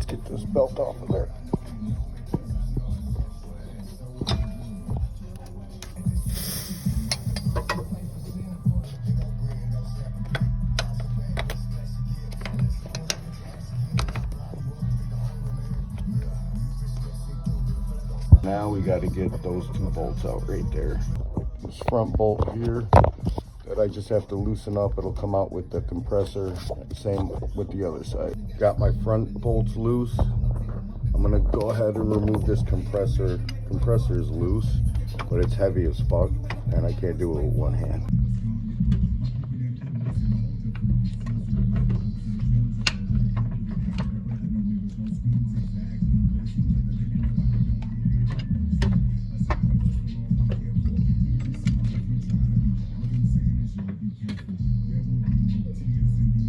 let's get this belt off of there. Now we got to get those 2 bolts out right there. This front bolt here that I just have to loosen up. It'll come out with the compressor. Same with the other side. Got my front bolts loose. I'm gonna go ahead and remove this compressor. Compressor is loose, but it's heavy as fuck, and I can't do it with one hand.